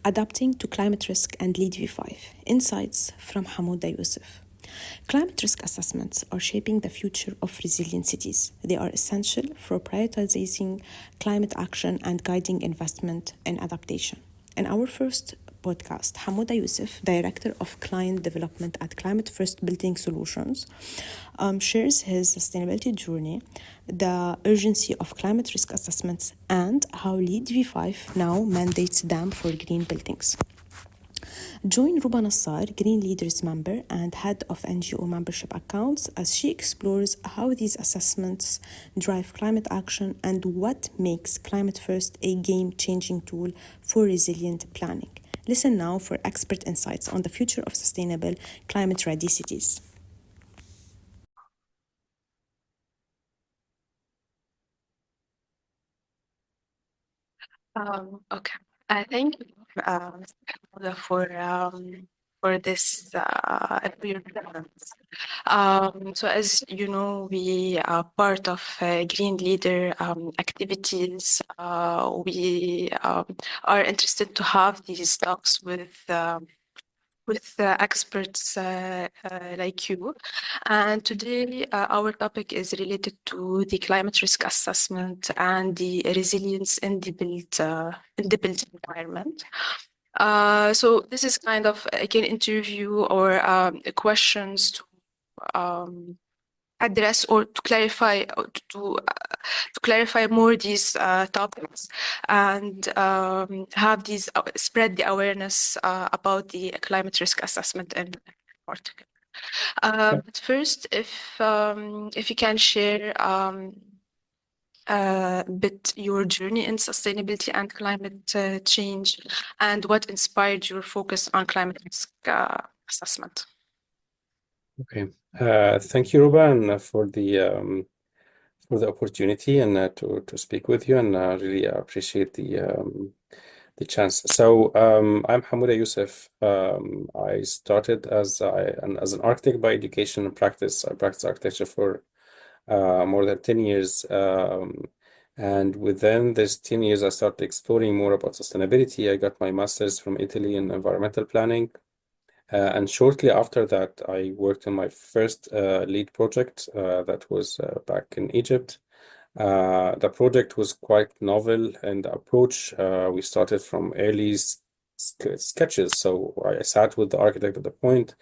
Adapting to Climate Risk and LEED V5. Insights from Hamoda Youssef. Climate risk assessments are shaping the future of resilient cities. They are essential for prioritizing climate action and guiding investment in adaptation. In our first podcast, Hamoda Youssef, Director of Client Development at ClimateFirst Building Solutions, shares his sustainability journey, the urgency of climate risk assessments, and how LEED V5 now mandates them for green buildings. Join Rouba Nassar, Green Leaders member and head of NGO membership accounts, as she explores how these assessments drive climate action and what makes ClimateFirst a game-changing tool for resilient planning. Listen now for expert insights on the future of sustainable, climate-ready cities. Okay. Thank you, Mr. Hamoda, for this for your presence. So as you know, we are part of Green Leader activities. We are interested to have these talks with experts like you. And today our topic is related to the climate risk assessment and the resilience in the built environment. So this is kind of like an interview or questions to address or to clarify to clarify more these topics and have these spread the awareness about the climate risk assessment in particular. But first, if you can share a bit your journey in sustainability and climate change, and what inspired your focus on climate risk assessment. Okay, thank you, Rouba, and for the opportunity and to speak with you, and really appreciate the chance. So I'm Hamoda Youssef. I started as an architect by education and practice. I practiced architecture for more than 10 years. And within this 10 years, I started exploring more about sustainability. I got my master's from Italy in environmental planning. And shortly after that, I worked on my first LEED project that was back in Egypt. The project was quite novel in the approach. We started from early sketches. So I sat with the architect at the point,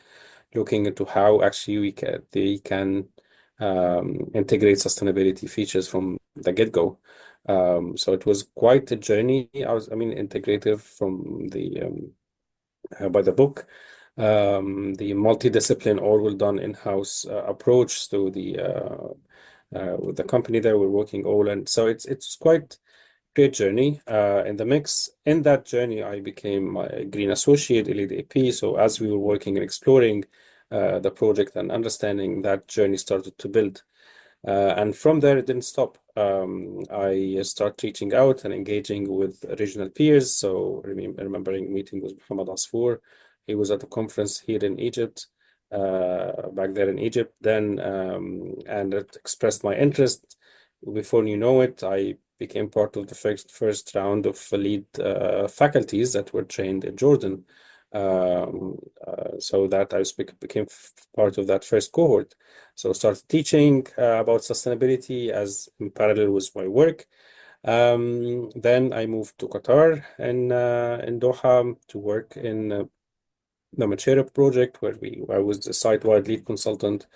looking into how actually they can integrate sustainability features from the get-go. So it was quite a journey. Integrative from by the book. The multidiscipline, all well done in-house approach to with the company there we're working all, and so it's quite great journey in the mix. In that journey, I became a Green Associate, LEED AP. So as we were working and exploring the project and understanding, that journey started to build. And from there, it didn't stop. I started reaching out and engaging with regional peers. So remembering meeting with Hamoda Youssef. He was at a conference here in Egypt, back there in Egypt then, and it expressed my interest. Before you know it, I became part of the first round of LEED faculties that were trained in Jordan. So that I became part of that first cohort. So started teaching about sustainability as in parallel with my work. Then I moved to Qatar in Doha to work in the Machera project, where I was the site-wide lead consultant,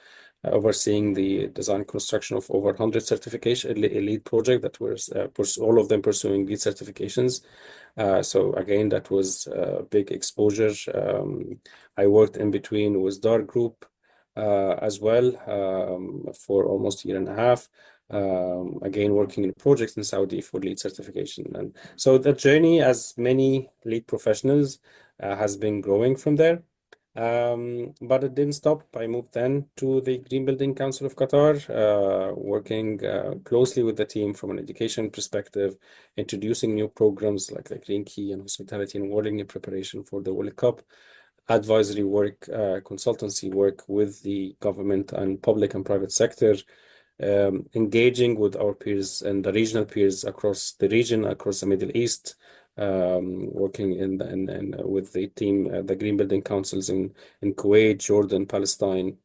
overseeing the design and construction of over 100 certification LEED project that was all of them pursuing LEED certifications. So again, that was big exposure. I worked in between with Dark Group as well for almost a year and a half. Again, working in projects in Saudi for LEED certification. And so the journey, as many LEED professionals, has been growing from there. But it didn't stop. I moved then to the Green Building Council of Qatar, working closely with the team from an education perspective, introducing new programs like the Green Key and hospitality and warning in preparation for the World Cup, advisory work, consultancy work with the government and public and private sector, engaging with our peers and the regional peers across the region, across the Middle East, working with the team, the Green Building Councils in Kuwait, Jordan, Palestine,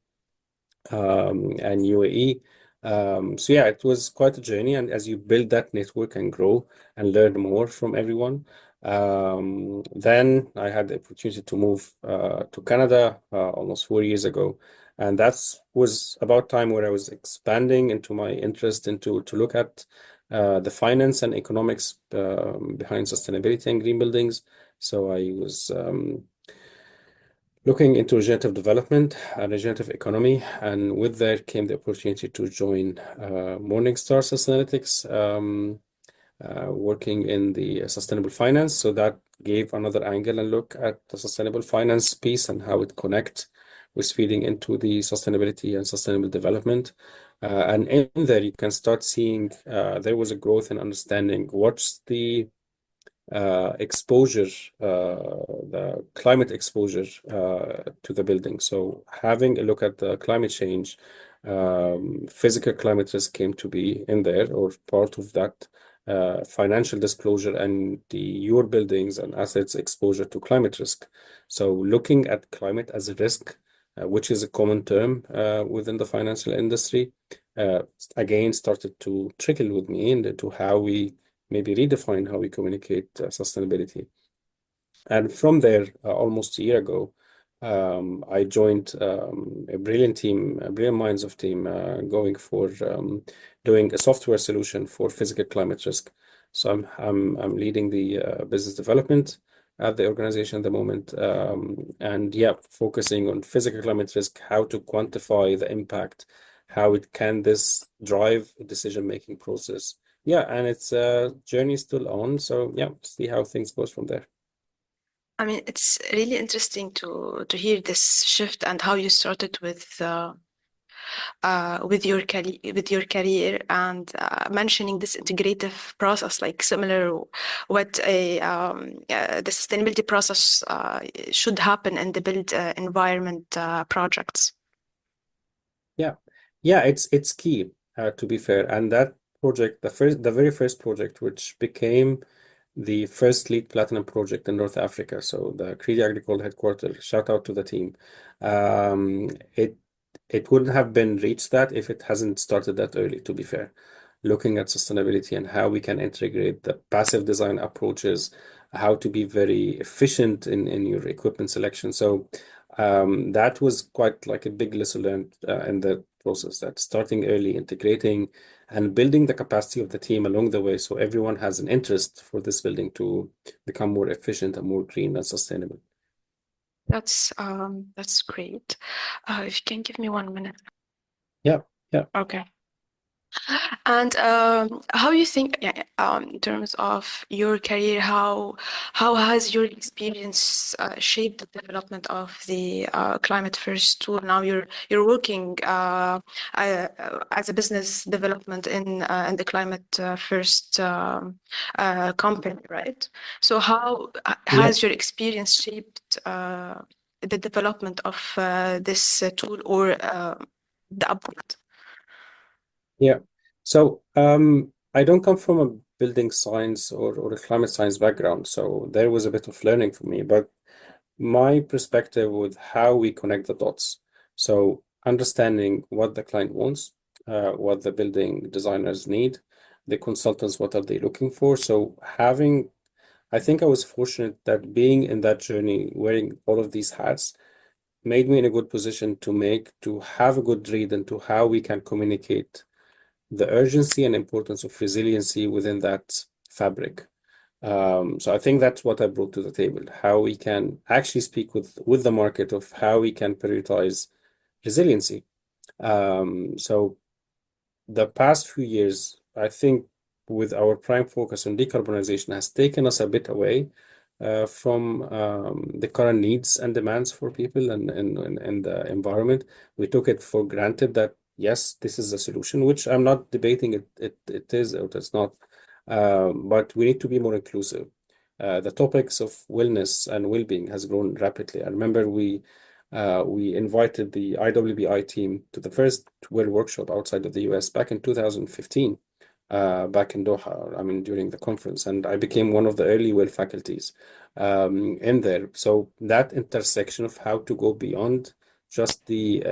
and UAE. So yeah, it was quite a journey, and as you build that network and grow and learn more from everyone, then I had the opportunity to move to Canada almost 4 years ago, and that was about time where I was expanding into my interest into to look at the finance and economics behind sustainability and green buildings. So I was looking into regenerative development and regenerative economy, and with that came the opportunity to join Morningstar Sustainalytics, working in the sustainable finance. So that gave another angle and look at the sustainable finance piece and how it connects with feeding into the sustainability and sustainable development. And in there, you can start seeing there was a growth in understanding what's the exposure, the climate exposure to the building. So having a look at the climate change, physical climate risk came to be in there or part of that financial disclosure and your buildings and assets exposure to climate risk. So looking at climate as a risk, which is a common term within the financial industry, again started to trickle with me into how we maybe redefine how we communicate sustainability. And from there, almost a year ago, I joined a brilliant team, a brilliant minds of team, going for doing a software solution for physical climate risk. So I'm leading the business development at the organization at the moment, and yeah, focusing on physical climate risk, how to quantify the impact, how it can this drive a decision-making process. Yeah, and it's a journey still on. So yeah, see how things goes from there. I mean, it's really interesting to hear this shift and how you started with your career and mentioning this integrative process, like similar what the sustainability process should happen in the built environment projects. Yeah, it's key, to be fair. And that project, the very first project, which became the first LEED Platinum project in North Africa. So the Crédit Agricole headquarters, shout out to the team. Um, it it wouldn't have been reached that if it hasn't started that early, to be fair. Looking at sustainability and how we can integrate the passive design approaches, how to be very efficient in your equipment selection. So that was quite like a big lesson learned in the process, that starting early, integrating and building the capacity of the team along the way so everyone has an interest for this building to become more efficient and more green and sustainable. That's great. If you can give me 1 minute. Yeah, yeah. Okay. And how you think, yeah, in terms of your career, how has your experience shaped the development of the ClimateFirst tool? Now you're working as a business development in the ClimateFirst company, right? So how Yeah. has your experience shaped the development of this tool or the upgrade? Yeah. So I don't come from a building science or a climate science background, so there was a bit of learning for me, but my perspective with how we connect the dots. So understanding what the client wants, what the building designers need, the consultants, what are they looking for? So I think I was fortunate that being in that journey, wearing all of these hats, made me in a good position to have a good read into how we can communicate the urgency and importance of resiliency within that fabric. So I think that's what I brought to the table, how we can actually speak with the market of how we can prioritize resiliency. So the past few years, I think with our prime focus on decarbonization has taken us a bit away from the current needs and demands for people and the environment. We took it for granted that yes, this is a solution, which I'm not debating it is or it's not, but we need to be more inclusive. The topics of wellness and well-being has grown rapidly. I remember we invited the IWBI team to the first Well workshop outside of the US back in 2015. back in Doha, I mean, during the conference, and I became one of the early WELL faculties in there. So that intersection of how to go beyond just the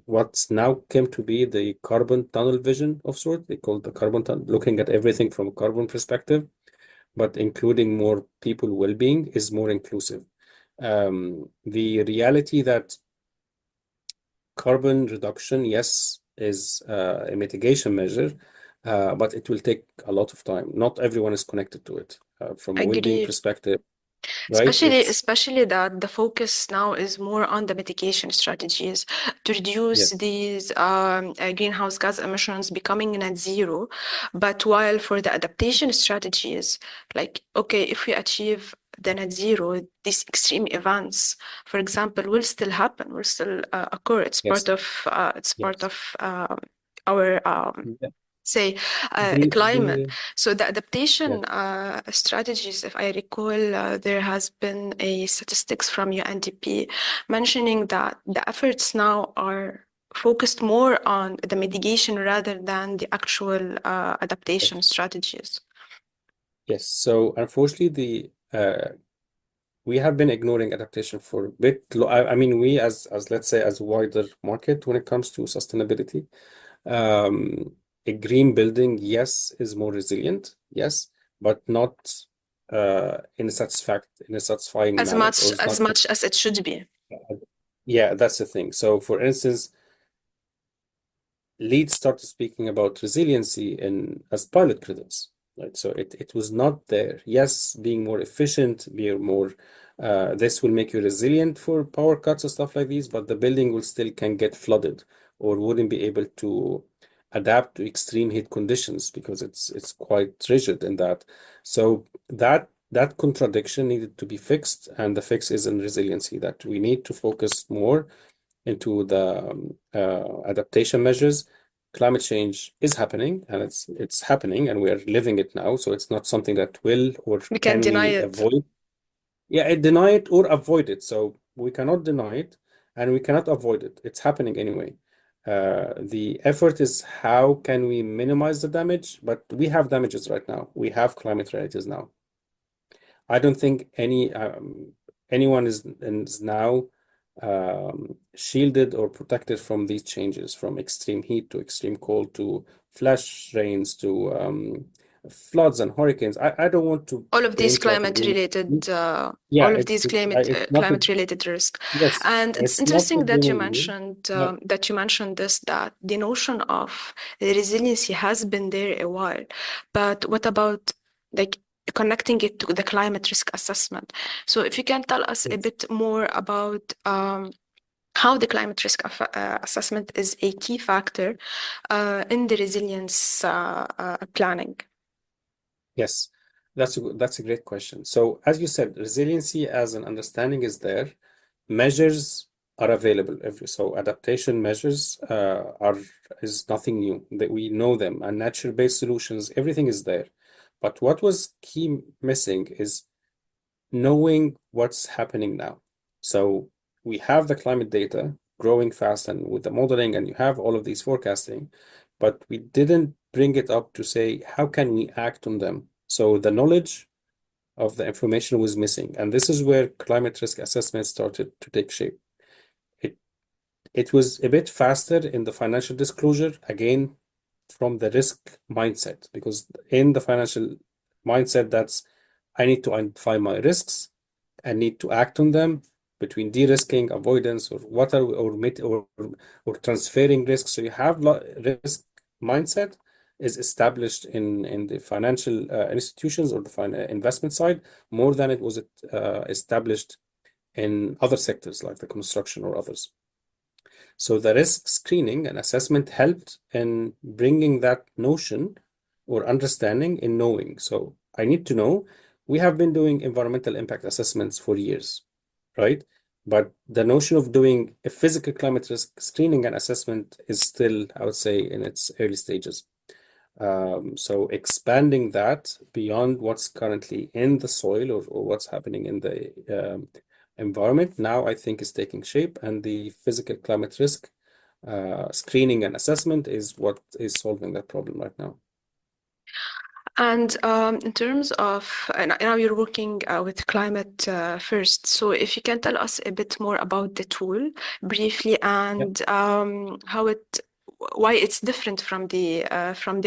what's now came to be the carbon tunnel vision of sort. They call it the carbon tunnel, looking at everything from a carbon perspective, but including more people well-being is more inclusive. The reality that carbon reduction, yes, is a mitigation measure, but it will take a lot of time. Not everyone is connected to it. From a well-being Agree. perspective, right? Especially that the focus now is more on the mitigation strategies to reduce Yes, these greenhouse gas emissions becoming net zero. But while for the adaptation strategies, like, okay, if we achieve the net zero, these extreme events, for example, will still happen, will still occur. It's yes, part yes. of our Yeah. say climate. So the adaptation Yes, strategies, if I recall, there has been a statistics from UNDP mentioning that the efforts now are focused more on the mitigation rather than the actual adaptation yes, strategies. yes. So unfortunately, the we have been ignoring adaptation for a bit. I mean, we as let's say as a wider market when it comes to sustainability. A green building, yes, is more resilient, yes, but not in a satisfying manner, or it's As not. much as it should be. Yeah, that's the thing. So, for instance, LEED started speaking about resiliency in as pilot credits, right? So it was not there. Yes, being more efficient, being more, this will make you resilient for power cuts and stuff like these, but the building will still can get flooded or wouldn't be able to adapt to extreme heat conditions because it's quite rigid in that. So that contradiction needed to be fixed, and the fix is in resiliency, that we need to focus more into the adaptation measures. Climate change is happening, and it's happening, and we're living it now. So it's not something that will or We can't can deny we it. avoid. Yeah, deny it or avoid it. So we cannot deny it, and we cannot avoid it. It's happening anyway. The effort is how can we minimize the damage, but we have damages right now. We have climate realities now. I don't think anyone is now shielded or protected from these changes, from extreme heat to extreme cold to flash rains to floods and hurricanes. I don't want to All of these paint like a climate doom. related Yeah, all of these it's not a, climate related risk. yes, And it's it's not a interesting doom and gloom. Yeah, that you mentioned this, that the notion of resiliency has been there a while, but what about like connecting it to the climate risk assessment? So if you can tell us a yes. bit more about how the climate risk assessment is a key factor in the resilience planning. Yes, that's a great question. So as you said, resiliency as an understanding is there. Measures are available. So adaptation measures are is nothing new. That we know them, and nature-based solutions, everything is there. But what was key missing is knowing what's happening now. So we have the climate data growing fast and with the modeling, and you have all of these forecasting, but we didn't bring it up to say, how can we act on them? So the knowledge of the information was missing. And this is where climate risk assessment started to take shape. It, it was a bit faster in the financial disclosure, again, from the risk mindset, because in the financial mindset, that's I need to identify my risks and need to act on them between de-risking, avoidance, or what are or transferring risks. So you have risk mindset is established in the financial institutions or the investment side more than it was established in other sectors like the construction or others. So the risk screening and assessment helped in bringing that notion or understanding in knowing. So I need to know we have been doing environmental impact assessments for years, right? But the notion of doing a physical climate risk screening and assessment is still, I would say, in its early stages. So expanding that beyond what's currently in the soil or what's happening in the environment now, I think is taking shape, and the physical climate risk screening and assessment is what is solving that problem right now. And in terms of now you're working with ClimateFirst, so if you can tell us a bit more about the tool briefly and why it's different from the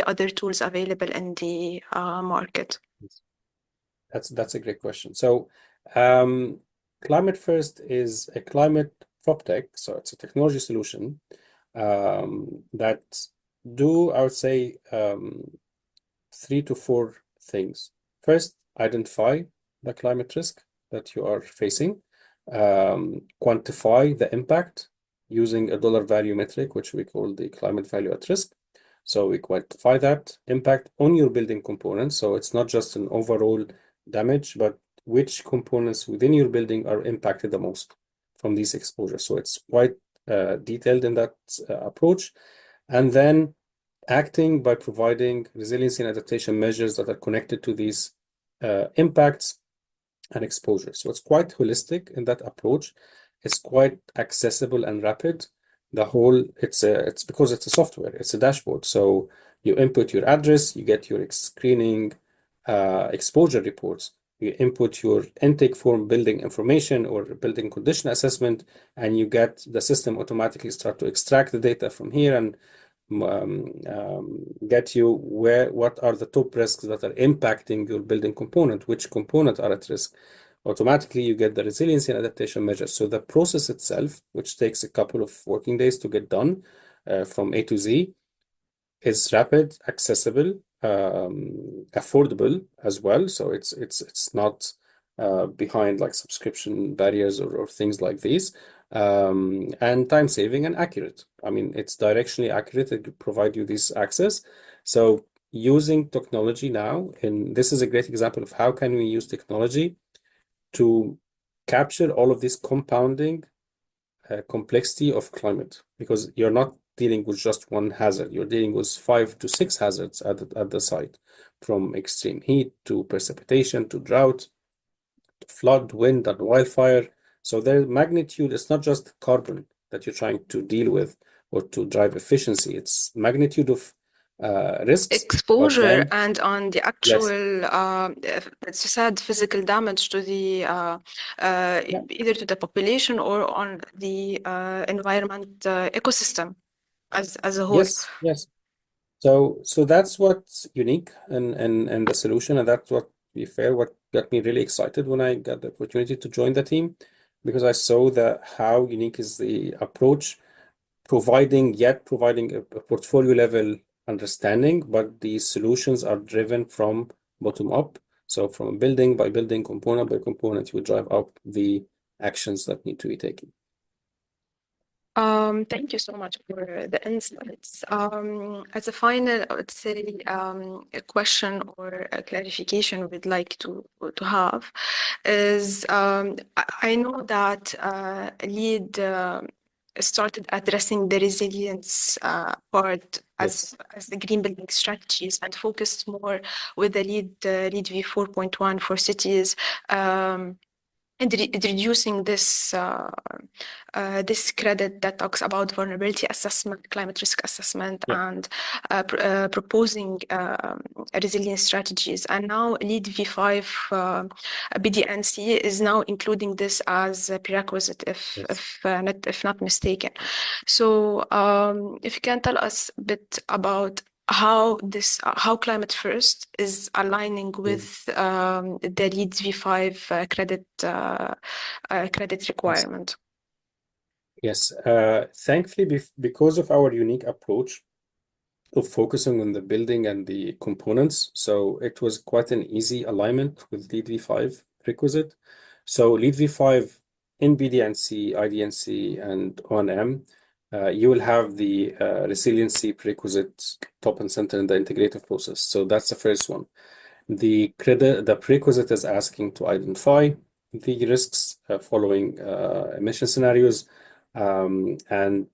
other tools available in the market. That's a great question. So, ClimateFirst is a climate proptech, so it's a technology solution that I would say, 3 to 4 things. First, identify the climate risk that you are facing, quantify the impact using a dollar value metric, which we call the climate value at risk. So we quantify that impact on your building components. So it's not just an overall damage, but which components within your building are impacted the most from these exposures. So it's quite detailed in that approach. And then acting by providing resiliency and adaptation measures that are connected to these impacts and exposures. So it's quite holistic in that approach. It's quite accessible and rapid. It's because it's a software, it's a dashboard. So you input your address, you get your screening exposure reports. You input your intake form building information or building condition assessment, and you get the system automatically start to extract the data from here and get you what are the top risks that are impacting your building component, which components are at risk. Automatically, you get the resiliency and adaptation measures. So the process itself, which takes a couple of working days to get done from A to Z, is rapid, accessible, affordable as well. So it's not behind like subscription barriers or things like these. And time saving and accurate. I mean, it's directionally accurate. It provide you this access. So using technology now, and this is a great example of how can we use technology to capture all of this compounding complexity of climate, because you're not dealing with just one hazard. You're dealing with 5 to 6 hazards at the site, from extreme heat to precipitation to drought, to flood, wind, and wildfire. So their magnitude is not just carbon that you're trying to deal with or to drive efficiency. It's magnitude of risks. Exposure and on the actual, Yes. it's a sad physical damage to the either to the population or on the environment ecosystem as a whole. Yes. So that's what's unique in the solution, and that's what got me really excited when I got the opportunity to join the team, because I saw that how unique is the approach, providing a portfolio level understanding, but the solutions are driven from bottom up. So from building by building, component by component, you drive up the actions that need to be taken. Thank you so much for the insights. As a final, I would say a question or a clarification we'd like to have is I know that LEED started addressing the resilience part as the green building strategies and focused more with the LEED v 4.1 for cities. And reducing this this credit that talks about vulnerability assessment, climate risk assessment, and proposing resilience strategies. And now LEED v5 BDNC is now including this as a prerequisite, if not mistaken. So if you can tell us a bit about how ClimateFirst is aligning with the LEED v5 credit requirement. Yes, thankfully, because of our unique approach of focusing on the building and the components, so it was quite an easy alignment with LEED v5 requisite. So LEED v5 in BDNC, IDNC, and O&M, you will have the resiliency prerequisite top and center in the integrative process. So that's the first one. The prerequisite is asking to identify the risks following emission scenarios and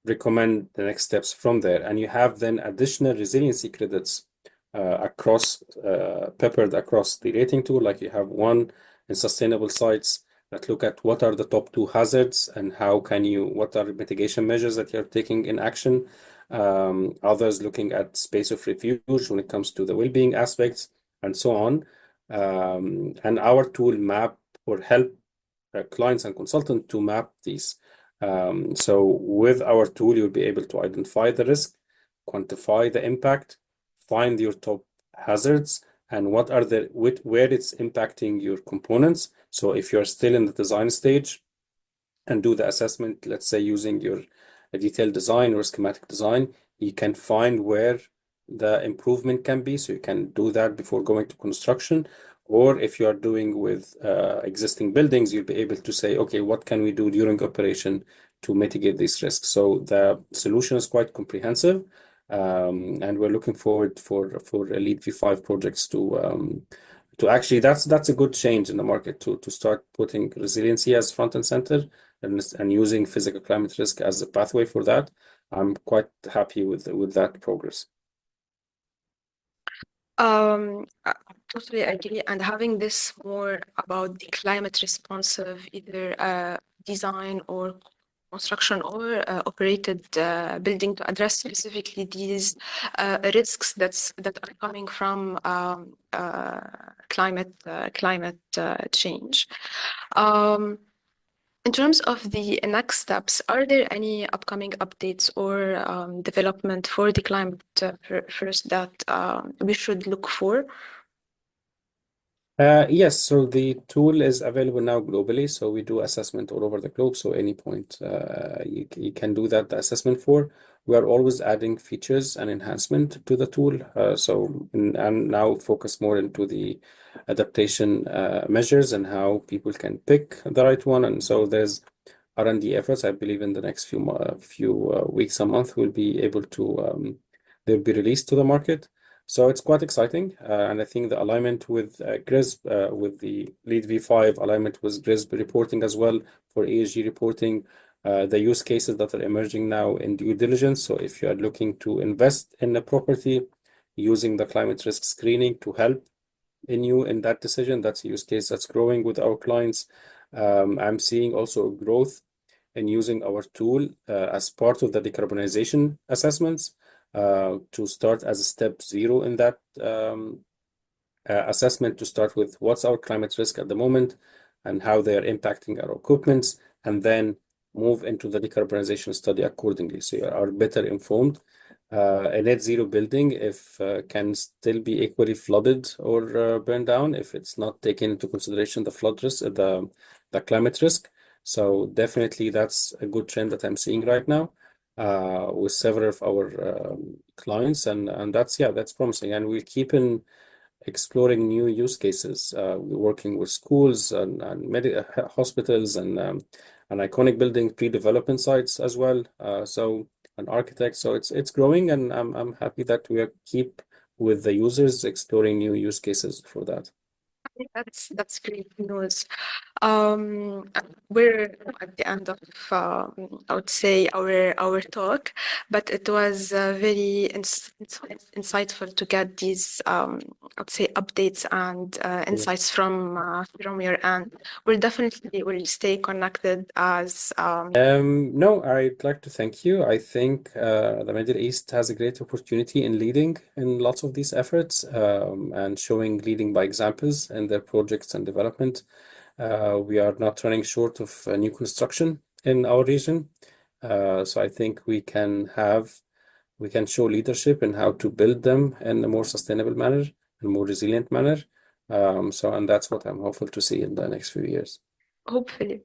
recommend the next steps from there. And you have then additional resiliency credits peppered across the rating tool. Like you have one in sustainable sites that look at what are the top 2 hazards and what are the mitigation measures that you're taking in action. others looking at space of refuge when it comes to the well-being aspects, and so on. And our tool map or help clients and consultants to map these. So with our tool, you'll be able to identify the risk, quantify the impact, find your top hazards, and what are where it's impacting your components. So if you're still in the design stage, and do the assessment, let's say using your detailed design or schematic design, you can find where the improvement can be. So you can do that before going to construction. Or if you are doing with existing buildings, you'll be able to say, okay, what can we do during operation to mitigate these risks? So the solution is quite comprehensive. And we're looking forward for LEED V5 projects to actually, that's a good change in the market to start putting resiliency as front and center, and using physical climate risk as a pathway for that. I'm quite happy with that progress. I totally agree. And having this more about the climate responsive, either design or construction or operated building, to address specifically these risks that are coming from climate change. In terms of the next steps, are there any upcoming updates or development for the climate first that we should look for? Yes, so the tool is available now globally. So we do assessment all over the globe. So any point you can do that assessment for. We are always adding features and enhancement to the tool. And now focus more into the adaptation measures and how people can pick the right one. And so there's R&D efforts. I believe in the next few weeks, a month, we'll be able to they'll be released to the market. So it's quite exciting, and I think the alignment with GRISB, with the LEED V5 alignment with GRISB reporting as well for ESG reporting, the use cases that are emerging now in due diligence. So if you are looking to invest in a property, using the climate risk screening to help you in that decision, that's a use case that's growing with our clients. I'm seeing also growth in using our tool as part of the decarbonization assessments. To start as a step 0 in that assessment, to start with what's our climate risk at the moment and how they are impacting our equipments, and then move into the decarbonization study accordingly. So you are better informed. A net zero building can still be equally flooded or burned down if it's not taken into consideration the flood risk, the climate risk. So definitely that's a good trend that I'm seeing right now with several of our clients, and that's promising. And we'll keep in exploring new use cases. We're working with schools and hospitals and iconic building pre-development sites as well. And architects. So it's growing, and I'm happy that we keep with the users exploring new use cases for that. That's great news. We're at the end of, I would say, our talk, but it was very insightful to get these, I would say, updates and insights from your end. We'll definitely will stay connected as. No, I'd like to thank you. I think the Middle East has a great opportunity in leading in lots of these efforts and leading by examples in their projects and development. We are not running short of new construction in our region. So I think we can show leadership in how to build them in a more sustainable manner and more resilient manner. And that's what I'm hopeful to see in the next few years. Hopefully.